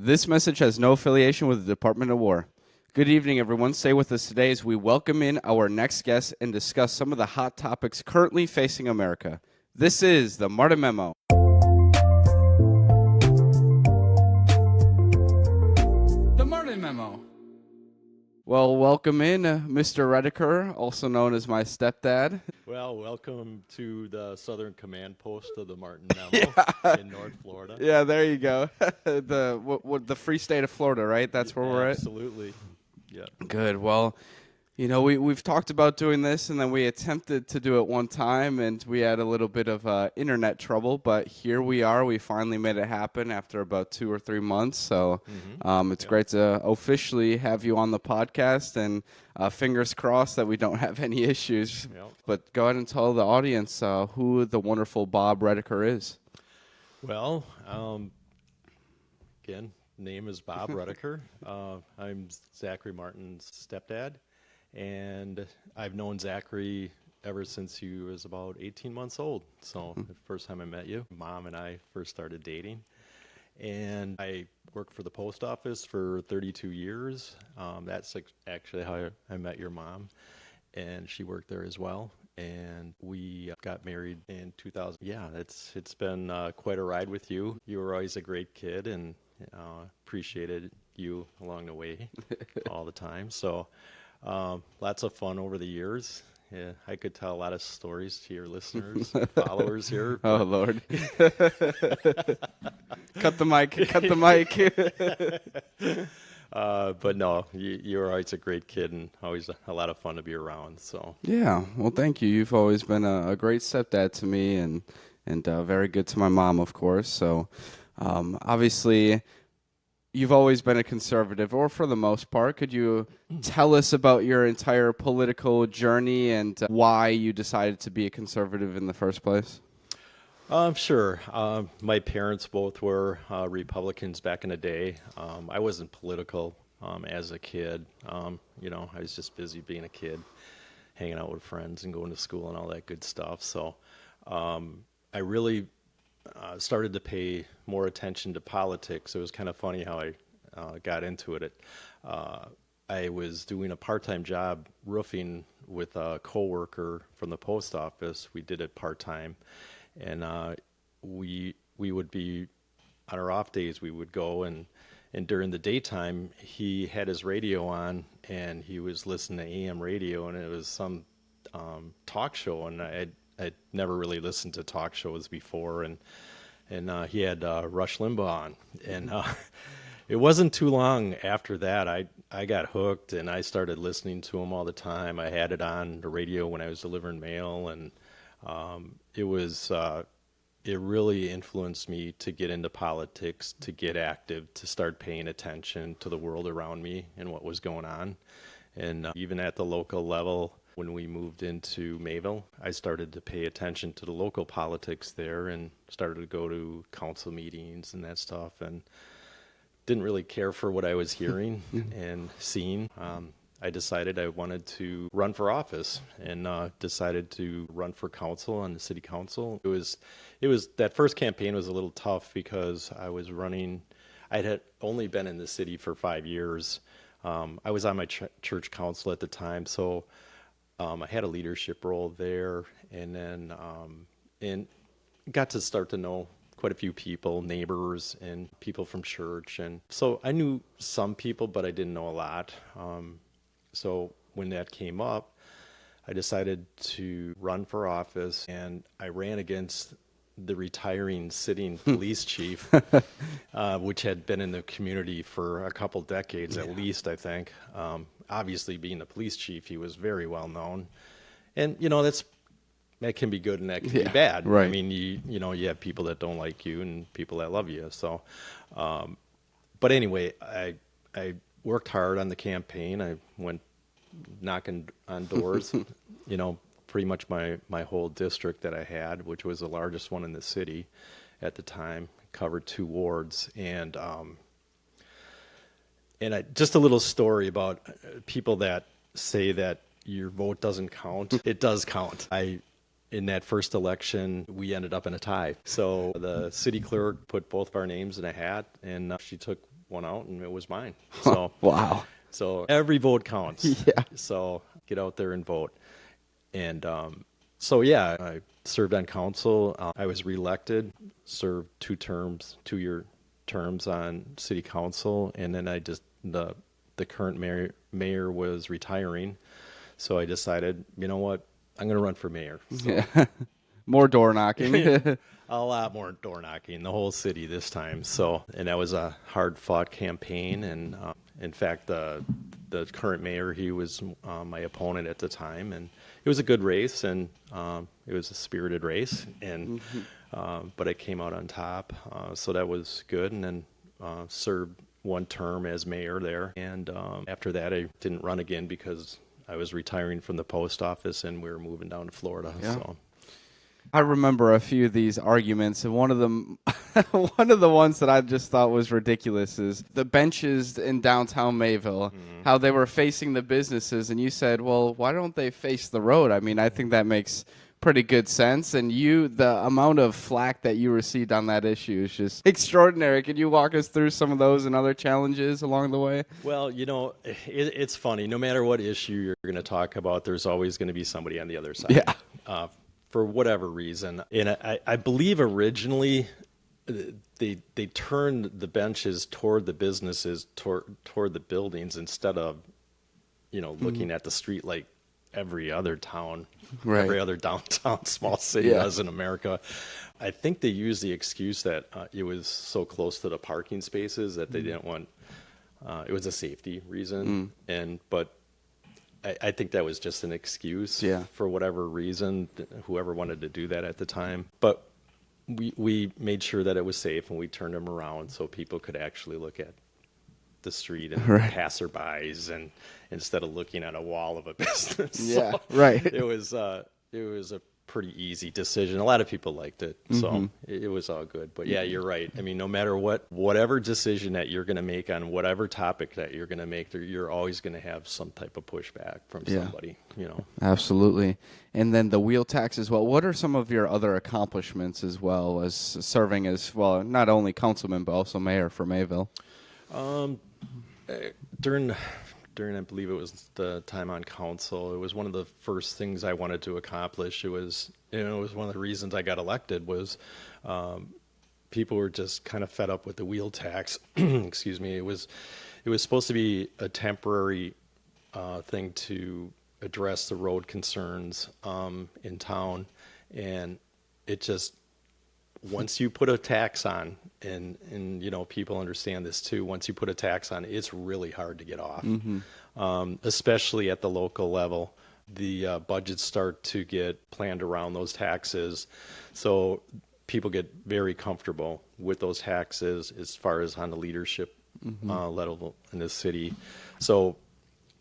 This message has no affiliation with the Department of War. Good evening, everyone. Stay with us today as we welcome in our next guest and discuss some of the hot topics currently facing America. This is the Martin Memo. The Martin Memo. Well, welcome in, Mr. Redeker, also known as my stepdad. Well, welcome to the Southern Command Post of the Martin Memo in North Florida. Yeah, there you go. The free state of Florida, right? That's where we're at? Absolutely. Yeah. Good. Well, we've talked about doing this, and then we attempted to do it one time, and we had a little bit of internet trouble, but here we are. We finally made it happen after about 2 or 3 months, so it's great to officially have you on the podcast, and fingers crossed that we don't have any issues. Yep. But go ahead and tell the audience who the wonderful Bob Redeker is. Well, again, name is Bob Redeker. I'm Zachary Martin's stepdad, and I've known Zachary ever since he was about 18 months old. So the first time I met you, Mom and I first started dating. And I worked for the post office for 32 years. That's actually how I met your mom, and she worked there as well. And we got married in 2000. Yeah, it's been quite a ride with you. You were always a great kid, and appreciated you along the way all the time. So lots of fun over the years. Yeah, I could tell a lot of stories to your listeners, followers here. Oh, Lord. Cut the mic. But no, you were always a great kid and always a lot of fun to be around. So Yeah, well, thank you. You've always been a great stepdad to me and very good to my mom, of course. So obviously, you've always been a conservative, or for the most part. Could you tell us about your entire political journey and why you decided to be a conservative in the first place? Sure. My parents both were Republicans back in the day. I wasn't political as a kid. I was just busy being a kid, hanging out with friends and going to school and all that good stuff. So I really started to pay more attention to politics. It was kind of funny how I got into it. I was doing a part-time job roofing with a coworker from the post office. We did it part-time. And we would be, on our off days, we would go and during the daytime, he had his radio on and he was listening to AM radio, and it was some talk show, and I'd never really listened to talk shows before, and he had Rush Limbaugh on, and it wasn't too long after that I got hooked, and I started listening to him all the time. I had it on the radio when I was delivering mail, and it really influenced me to get into politics, to get active, to start paying attention to the world around me and what was going on. And even at the local level, when we moved into Mayville, I started to pay attention to the local politics there and started to go to council meetings and that stuff, and didn't really care for what I was hearing and seeing. I decided I wanted to run for office, and decided to run for council on the city council. It was that first campaign was a little tough because I was running. I had only been in the city for 5 years. I was on my church council at the time, so I had a leadership role there, and then and got to start to know quite a few people, neighbors and people from church, and so I knew some people, but I didn't know a lot. So when that came up, I decided to run for office, and I ran against the retiring sitting police chief, which had been in the community for a couple decades at least, I think. Obviously, being the police chief, he was very well known, and that can be good and that can be bad. Right. I mean, you have people that don't like you and people that love you. So, but anyway, I worked hard on the campaign. I went knocking on doors, pretty much my whole district that I had, which was the largest one in the city at the time, covered 2 wards. And just a little story about people that say that your vote doesn't count. It does count. In that first election, we ended up in a tie. So the city clerk put both of our names in a hat, and she took one out, and it was mine. So, Wow. so every vote counts. Yeah. So get out there and vote. And so yeah, I served on council. I was reelected, served 2-year terms on city council, and then the current mayor was retiring, so I decided, you know what, I'm going to run for mayor. So Yeah. More door knocking. a lot more door knocking, the whole city this time. So, and that was a hard fought campaign. And in fact, the current mayor, he was my opponent at the time, and it was a good race, and it was a spirited race, and but I came out on top, so that was good. And then served one term as mayor there, and after that, I didn't run again because I was retiring from the post office, and we were moving down to Florida. Yeah. So. I remember a few of these arguments, and one of them, one of the ones that I just thought was ridiculous is the benches in downtown Mayville, how they were facing the businesses, and you said, well, why don't they face the road? I mean, I think that makes pretty good sense, and the amount of flack that you received on that issue is just extraordinary. Can you walk us through some of those and other challenges along the way? Well, it's funny. No matter what issue you're going to talk about, there's always going to be somebody on the other side. Yeah. For whatever reason. And I believe originally they turned the benches toward the businesses, toward the buildings, instead of, looking at the street like every other town, Right. every other downtown small city does in America. I think they used the excuse that it was so close to the parking spaces that they didn't want, it was a safety reason. But I think that was just an excuse for whatever reason, whoever wanted to do that at the time. But we made sure that it was safe, and we turned them around so people could actually look at the street and passerbys, and instead of looking at a wall of a business. Yeah, So right. It was a pretty easy decision. A lot of people liked it, so it was all good. But yeah, you're right. I mean, no matter whatever decision that you're going to make on whatever topic that you're going to make, you're always going to have some type of pushback from somebody. Absolutely. And then the wheel tax as well. What are some of your other accomplishments as well as serving as, well, not only councilman, but also mayor for Mayville? During I believe it was the time on council, it was one of the first things I wanted to accomplish. It was one of the reasons I got elected was people were just kind of fed up with the wheel tax. Excuse me. It was supposed to be a temporary thing to address the road concerns in town, and it just, once you put a tax on, and people understand this too, once you put a tax on, it's really hard to get off. Especially at the local level. The budgets start to get planned around those taxes, so people get very comfortable with those taxes as far as on the leadership level in the city. So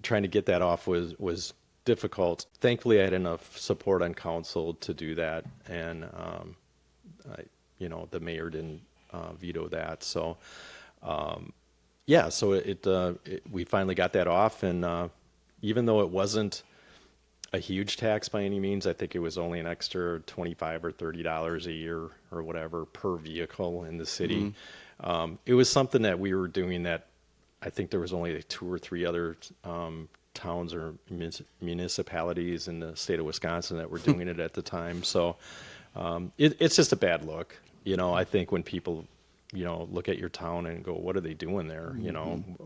trying to get that off was difficult. Thankfully, I had enough support on council to do that, and the mayor didn't veto that. So, so we finally got that off, and even though it wasn't a huge tax by any means, I think it was only an extra $25 or $30 a year or whatever per vehicle in the city. It was something that we were doing that I think there was only like 2 or 3 other towns or municipalities in the state of Wisconsin that were doing it at the time. So it's just a bad look. I think when people, look at your town and go, what are they doing there?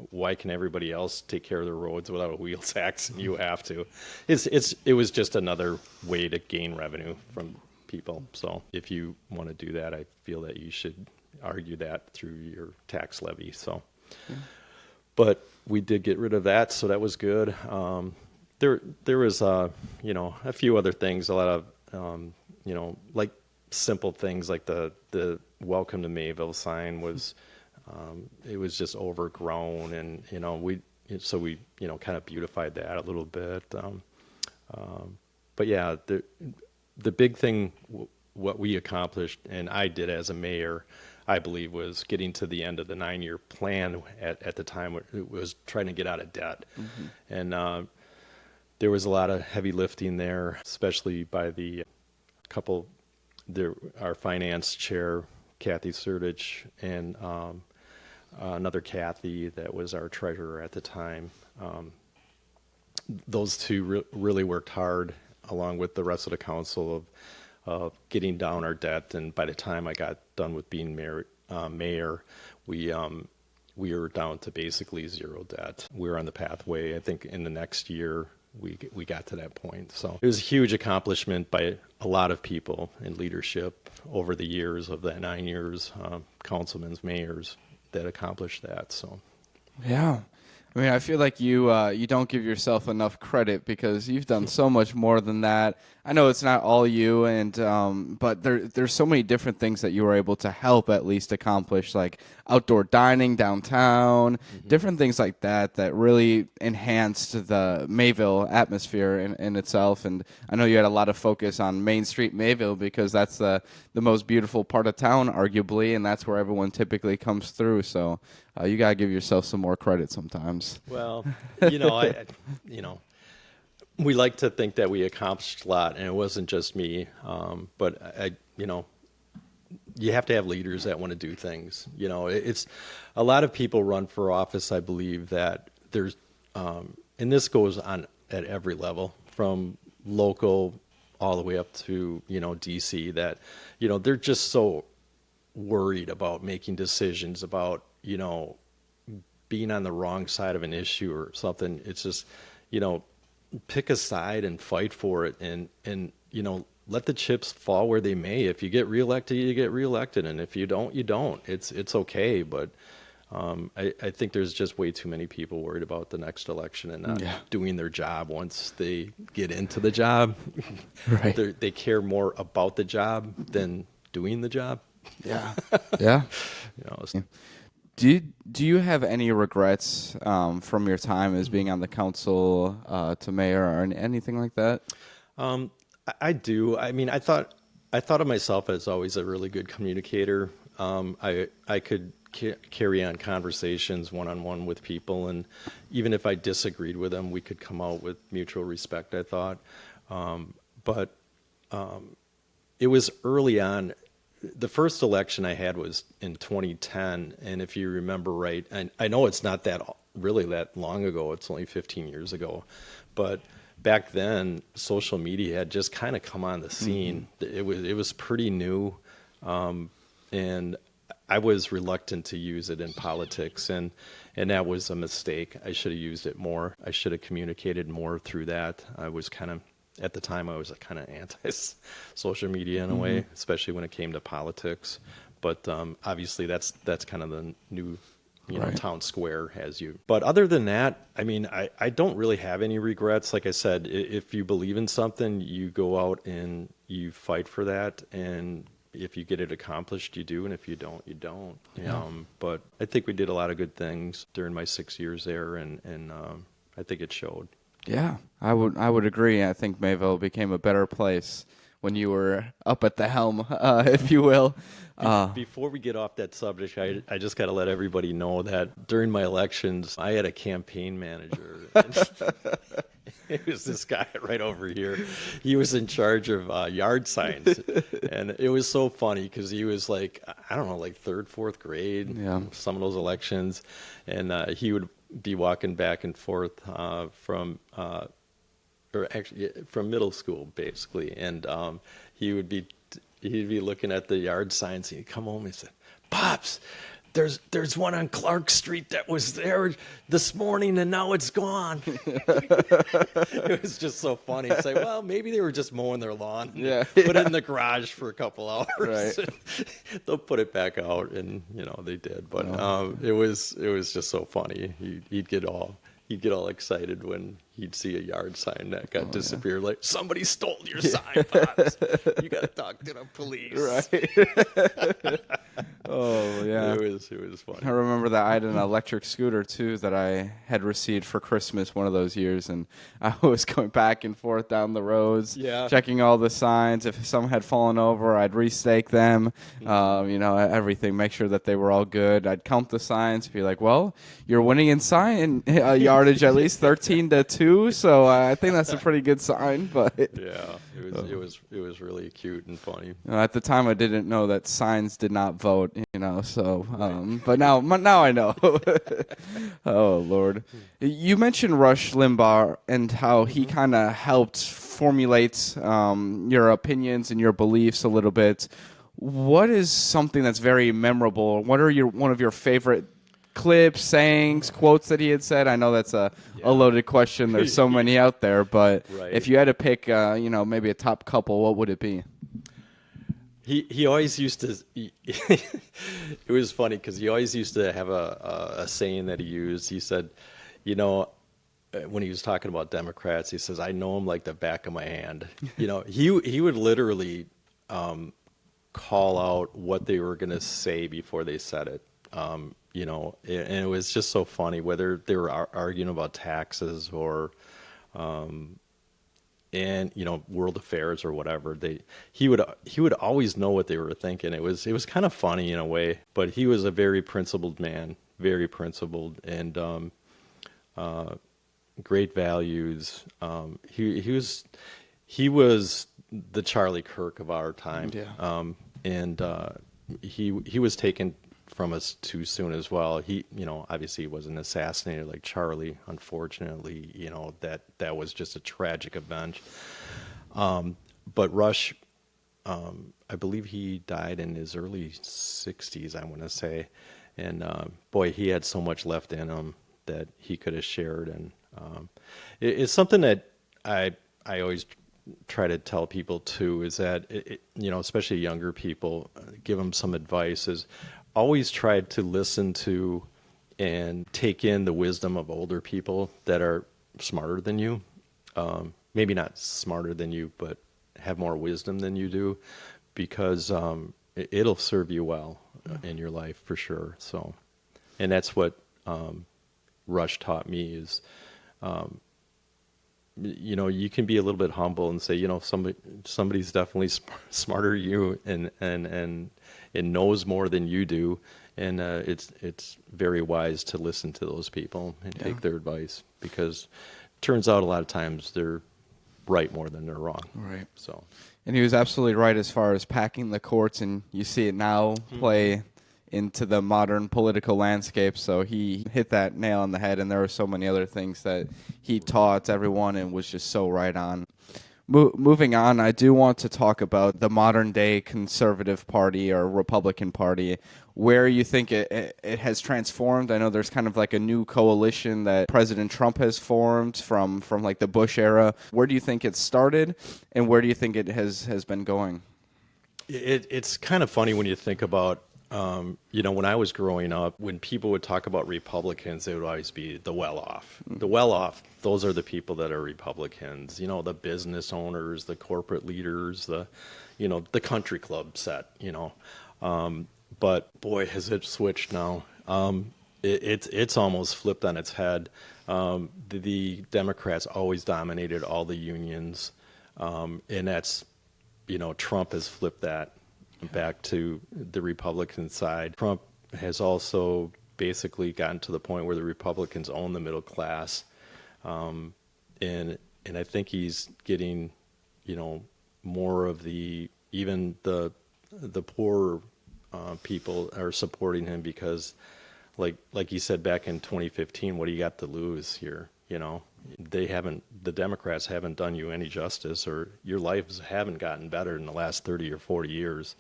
Why can everybody else take care of their roads without a wheel tax and you have to? It was just another way to gain revenue from people. So if you want to do that, I feel that you should argue that through your tax levy. So, but we did get rid of that, so that was good. There was a few other things, a lot of like simple things like the welcome to Mayville sign was it was just overgrown, and we kind of beautified that a little bit, but yeah, the big thing what we accomplished, and I did as a mayor, I believe, was getting to the end of the 9-year plan at the time. It was trying to get out of debt, and there was a lot of heavy lifting there, especially by the couple. Our finance chair, Kathy Sertich, and another Kathy that was our treasurer at the time. Those two really worked hard, along with the rest of the council, of getting down our debt. And by the time I got done with being mayor, we were down to basically zero debt. We were on the pathway. I think in the next year we got to that point. So it was a huge accomplishment by a lot of people in leadership over the years of that 9 years, councilmen, mayors that accomplished that. So Yeah. I mean, I feel like you don't give yourself enough credit because you've done so much more than that. I know it's not all you, and but there's so many different things that you were able to help at least accomplish, like outdoor dining downtown, different things like that that really enhanced the Mayville atmosphere in itself. And I know you had a lot of focus on Main Street Mayville because that's the most beautiful part of town, arguably, and that's where everyone typically comes through. So you gotta give yourself some more credit sometimes. well, we like to think that we accomplished a lot, and it wasn't just me. But you have to have leaders that want to do things. It's a lot of people run for office. I believe that there's, and this goes on at every level, from local all the way up to DC. That they're just so worried about making decisions about being on the wrong side of an issue or something. It's just pick a side and fight for it, and let the chips fall where they may. If you get reelected, you get reelected, and if you don't, you don't. It's okay, but I think there's just way too many people worried about the next election and not doing their job once they get into the job. Right. They care more about the job than doing the job. Yeah. Yeah. Do you have any regrets from your time as being on the council to mayor or anything like that? I do. I mean, I thought of myself as always a really good communicator. I could carry on conversations one-on-one with people, and even if I disagreed with them, we could come out with mutual respect, I thought. But it was early on. The first election I had was in 2010, and if you remember right, and I know it's not really that long ago, it's only 15 years ago, but back then social media had just kind of come on the scene. It was pretty new, and I was reluctant to use it in politics, and that was a mistake. I should have used it more. I should have communicated more through that. At the time, I was kind of anti-social media in a way, especially when it came to politics. But obviously, that's kind of the new, Right. town square has you. But other than that, I mean, I don't really have any regrets. Like I said, if you believe in something, you go out and you fight for that. And if you get it accomplished, you do. And if you don't, you don't. Yeah. But I think we did a lot of good things during my 6 years there, and I think it showed. Yeah, I would agree. I think Mayville became a better place when you were up at the helm, if you will. Before we get off that subject, I just got to let everybody know that during my elections, I had a campaign manager. It was this guy right over here. He was in charge of yard signs. And it was so funny because he was like, I don't know, like third, fourth grade, some of those elections. And he would be walking back and forth from middle school, basically. And he'd be looking at the yard signs, and he'd come home and say, "Pops, there's one on Clark Street that was there this morning, and now it's gone." It was just so funny. It's like, well, maybe they were just mowing their lawn. Put it in the garage for a couple hours. Right. They'll put it back out, and they did. But it was just so funny. He'd get all excited when he'd see a yard sign that got disappeared. Like, somebody stole your sign, Pops. You got to talk to the police. Right. Oh, yeah. It was funny. I remember that I had an electric scooter, too, that I had received for Christmas one of those years, and I was going back and forth down the roads, checking all the signs. If some had fallen over, I'd restake them, everything, make sure that they were all good. I'd count the signs, be like, well, you're winning in sign yardage at least 13-2, so I think that's a pretty good sign. But it was really cute and funny. At the time, I didn't know that signs did not vote. So, but now I know. Oh Lord, you mentioned Rush Limbaugh and how he kind of helped formulate your opinions and your beliefs a little bit. What is something that's very memorable? What are one of your favorite clips, sayings, quotes that he had said? I know that's a loaded question. There's so many out there, but Right. if you had to pick, maybe a top couple, what would it be? He always used to. It was funny because he always used to have a saying that he used. He said, when he was talking about Democrats, he says, "I know them like the back of my hand." He would literally call out what they were going to say before they said it. And it was just so funny whether they were arguing about taxes or world affairs or whatever. He would always know what they were thinking. It was kind of funny in a way, but he was a very principled man, very principled, and great values. He was the Charlie Kirk of our time. Yeah. And he was taken from us too soon as well. He, obviously he wasn't assassinated like Charlie. Unfortunately, that was just a tragic event. But Rush, I believe he died in his early 60s, I want to say. And boy, he had so much left in him that he could have shared. And it's something that I always try to tell people too, is that especially younger people, give them some advice, is always try to listen to and take in the wisdom of older people that are smarter than you. Maybe not smarter than you, but have more wisdom than you do, because it'll serve you well in your life for sure. So, and that's what Rush taught me is, you can be a little bit humble and say, somebody's definitely smarter than you and knows more than you do, and it's very wise to listen to those people and take their advice, because it turns out a lot of times they're right more than they're wrong. Right. So, and he was absolutely right as far as packing the courts, and you see it now play into the modern political landscape. So he hit that nail on the head, and there were so many other things that he taught everyone and was just so right on. Moving on, I do want to talk about the modern day conservative party or Republican Party, where you think it has transformed. I know there's kind of like a new coalition that President Trump has formed from like the Bush era. Where do you think it started, and where do you think it has been going? it's kind of funny when you think about, when I was growing up, when people would talk about Republicans, they would always be the well-off. The well-off, those are the people that are Republicans. The business owners, the corporate leaders, the country club set. But boy, has it switched now. It's almost flipped on its head. The Democrats always dominated all the unions, and that's, Trump has flipped that back to the Republican side. Trump has also basically gotten to the point where the Republicans own the middle class, and I think he's getting, more of even the poorer people are supporting him, because, like he said back in 2015, what do you got to lose here? The Democrats haven't done you any justice, or your lives haven't gotten better in the last 30 or 40 years.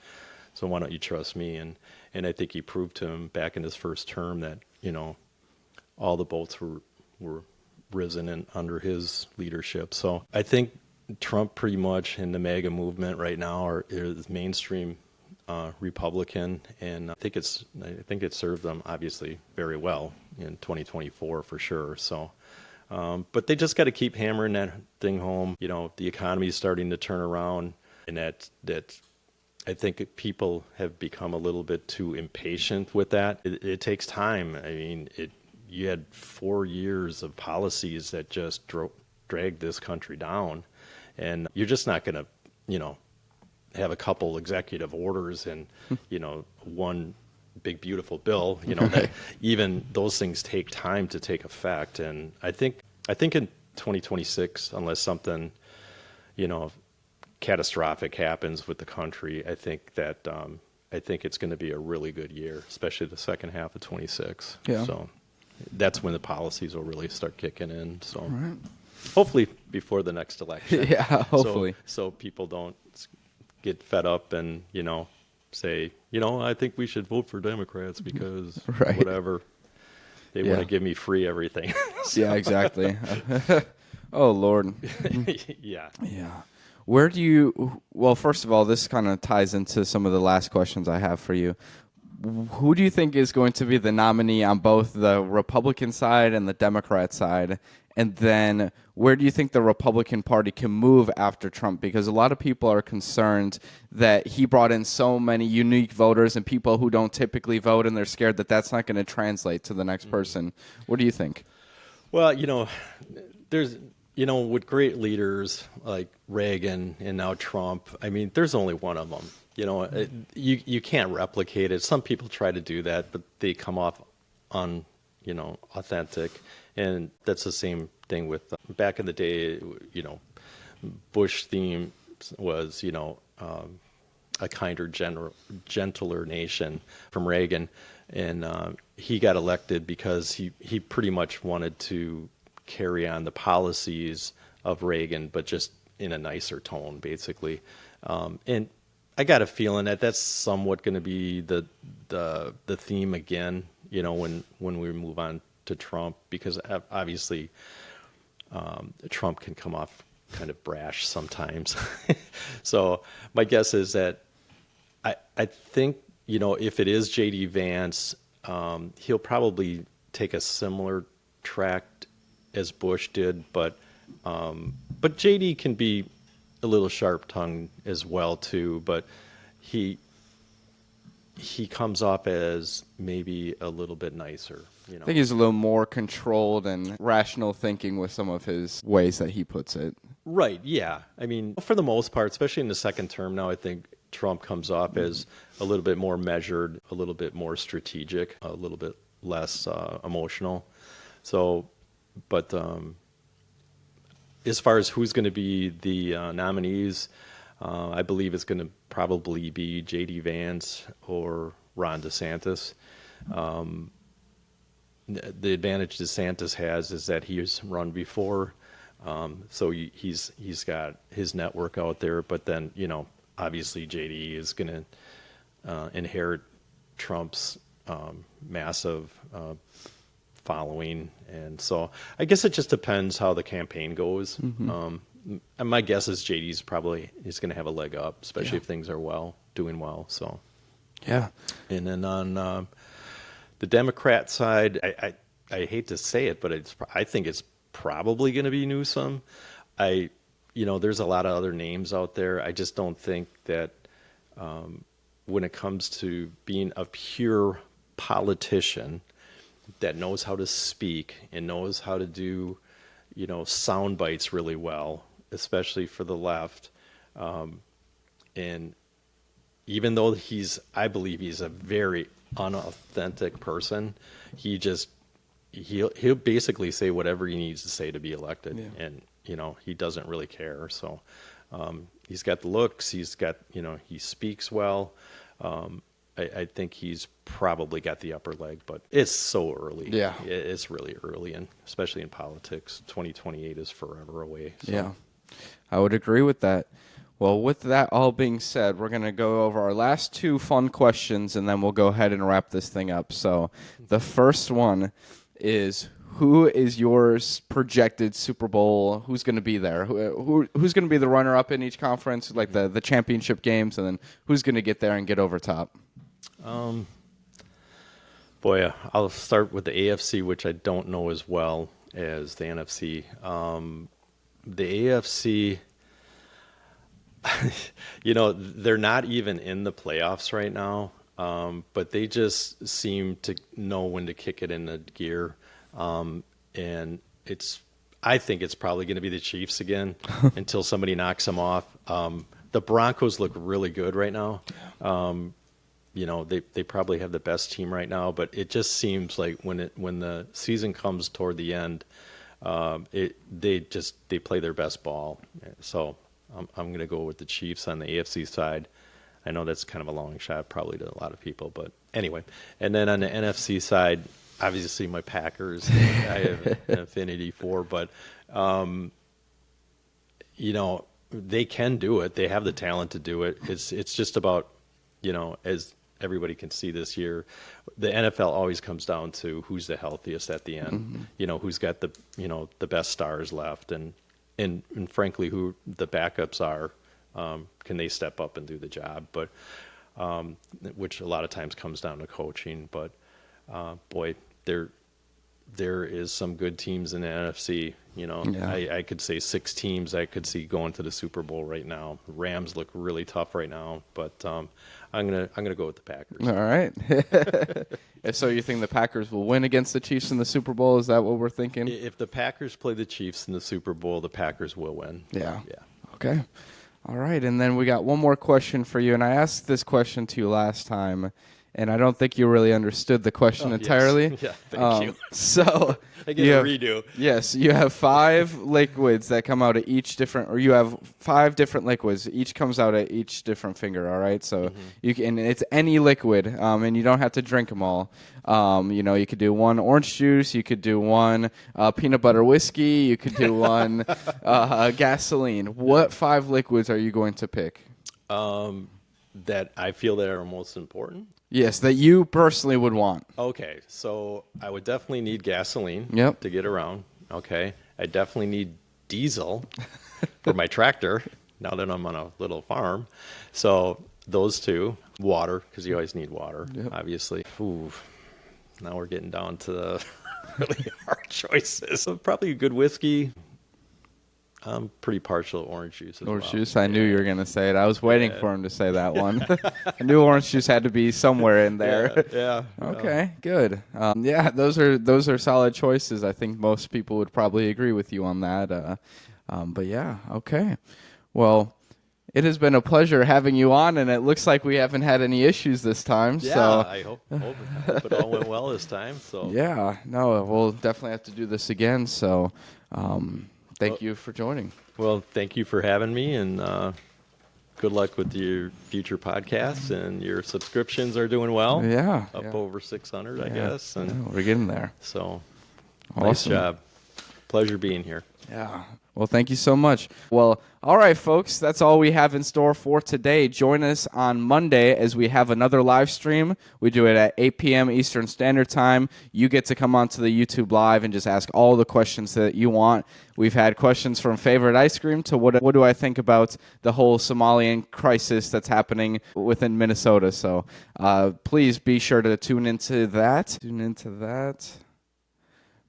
So why don't you trust me? And I think he proved to him back in his first term that, all the boats were risen in under his leadership. So I think Trump pretty much and the MAGA movement right now is mainstream Republican, and I think it served them obviously very well in 2024 for sure. So, but they just got to keep hammering that thing home. The economy is starting to turn around, and that I think people have become a little bit too impatient with that. It takes time. I mean, you had 4 years of policies that just dragged this country down, and you're just not going to, have a couple executive orders and, one big beautiful bill. That even those things take time to take effect. And I think in 2026, unless something, catastrophic happens with the country, I think that I think it's going to be a really good year, especially the second half of 26. Yeah. So that's when the policies will really start kicking in. So Right. hopefully before the next election. Yeah, hopefully. So people don't get fed up and, say, I think we should vote for Democrats because Right. whatever. They want Yeah. to give me free everything. Yeah, exactly. Oh, Lord. Yeah. Yeah. Where do you, well, first of all, this kind of ties into some of the last questions I have for you. Who do you think is going to be the nominee on both the Republican side and the Democrat side? And then where do you think the Republican Party can move after Trump? Because a lot of people are concerned that he brought in so many unique voters and people who don't typically vote, and they're scared that that's not going to translate to the next person. What do you think? Well, there's, with great leaders like Reagan and now Trump, I mean, there's only one of them. You can't replicate it. Some people try to do that, but they come off authentic. And that's the same thing with back in the day, Bush theme was, a kinder, gentler nation from Reagan. And he got elected because he pretty much wanted to carry on the policies of Reagan, but just in a nicer tone, basically. And I got a feeling that that's somewhat going to be the theme again, when we move on to Trump, because obviously Trump can come off kind of brash sometimes. So my guess is that I think, if it is J.D. Vance, he'll probably take a similar track as Bush did, but J.D. can be a little sharp-tongued as well too, but he comes off as maybe a little bit nicer. I think he's a little more controlled and rational thinking with some of his ways that he puts it. Right, yeah. I mean, for the most part, especially in the second term now, I think Trump comes off as a little bit more measured, a little bit more strategic, a little bit less emotional. So, but as far as who's going to be the nominees, I believe it's going to probably be J.D. Vance or Ron DeSantis. The advantage DeSantis has is that he's run before, so he's got his network out there. But then, obviously J.D. is going to inherit Trump's massive following, and so I guess it just depends how the campaign goes. And my guess is JD's probably is going to have a leg up, especially if things are doing well. So, yeah. And then on the Democrat side, I hate to say it, but I think it's probably going to be Newsom. There's a lot of other names out there. I just don't think that when it comes to being a pure politician that knows how to speak and knows how to do, sound bites really well, especially for the left. And even though I believe he's a very unauthentic person, he'll basically say whatever he needs to say to be elected. Yeah. And, he doesn't really care. So, he's got the looks, he's got, he speaks well. I think he's probably got the upper leg, but it's so early. Yeah. It's really early, and especially in politics. 2028 is forever away. So. Yeah, I would agree with that. Well, with that all being said, we're going to go over our last two fun questions, and then we'll go ahead and wrap this thing up. So the first one is, who is yours projected Super Bowl? Who's going to be there? Who's going to be the runner-up in each conference, like the championship games, and then who's going to get there and get over top? I'll start with the AFC, which I don't know as well as the NFC. The AFC, they're not even in the playoffs right now, but they just seem to know when to kick it into gear. And I think it's probably going to be the Chiefs again until somebody knocks them off. The Broncos look really good right now. They probably have the best team right now, but it just seems like when the season comes toward the end, they play their best ball. So I'm going to go with the Chiefs on the AFC side. I know that's kind of a long shot probably to a lot of people, but anyway. And then on the NFC side, obviously my Packers, I have an affinity for, but, they can do it. They have the talent to do it. It's just about, as everybody can see this year, the NFL always comes down to who's the healthiest at the end. Who's got the best stars left, and frankly, who the backups are. Can they step up and do the job? But which a lot of times comes down to coaching. But boy, there is some good teams in the NFC. I could say 6 teams I could see going to the Super Bowl right now. Rams look really tough right now, but I'm gonna go with the Packers. All right. So you think the Packers will win against the Chiefs in the Super Bowl? Is that what we're thinking? If the Packers play the Chiefs in the Super Bowl, the Packers will win. Yeah. Okay. All right. And then we got one more question for you, and I asked this question to you last time, and I don't think you really understood the question entirely. Yes. Yeah, thank you. So I get a redo. Yes, you have 5 liquids that come out at each different, or you have 5 different liquids. Each comes out at each different finger. All right, so you can. It's any liquid, and you don't have to drink them all. You could do 1 orange juice. You could do 1 peanut butter whiskey. You could do 1 gasoline. What 5 liquids are you going to pick? That I feel that are most important. Yes, that you personally would want. Okay, so I would definitely need gasoline Yep. to get around. Okay, I definitely need diesel for my tractor now that I'm on a little farm. So those 2. Water, because you always need water, obviously. Ooh, now we're getting down to the really hard choices. So probably a good whiskey. I'm pretty partial to orange juice as well. Orange juice. I knew you were going to say it. I was waiting for him to say that one. I knew orange juice had to be somewhere in there. Yeah. Okay, good. Those are solid choices. I think most people would probably agree with you on that. But yeah, okay. Well, it has been a pleasure having you on, and it looks like we haven't had any issues this time. Yeah, so. I hope it all went well this time. So Yeah, no, we'll definitely have to do this again. So. Thank you for joining. Well, thank you for having me, and good luck with your future podcasts. And your subscriptions are doing well. Yeah. Up over 600, I guess. And we're getting there. So, Awesome. Nice job. Pleasure being here. Yeah. Well, thank you so much. Well, all right, folks, that's all we have in store for today. Join us on Monday as we have another live stream. We do it at 8 p.m. Eastern Standard Time. You get to come onto the YouTube Live and just ask all the questions that you want. We've had questions from favorite ice cream to what do I think about the whole Somalian crisis that's happening within Minnesota. So please be sure to tune into that.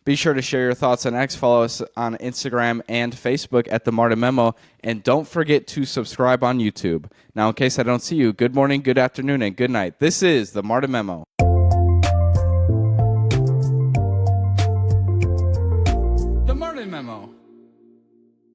Be sure to share your thoughts on X. Follow us on Instagram and Facebook at The Martin Memo. And don't forget to subscribe on YouTube. Now, in case I don't see you, good morning, good afternoon, and good night. This is The Martin Memo. The Martin Memo.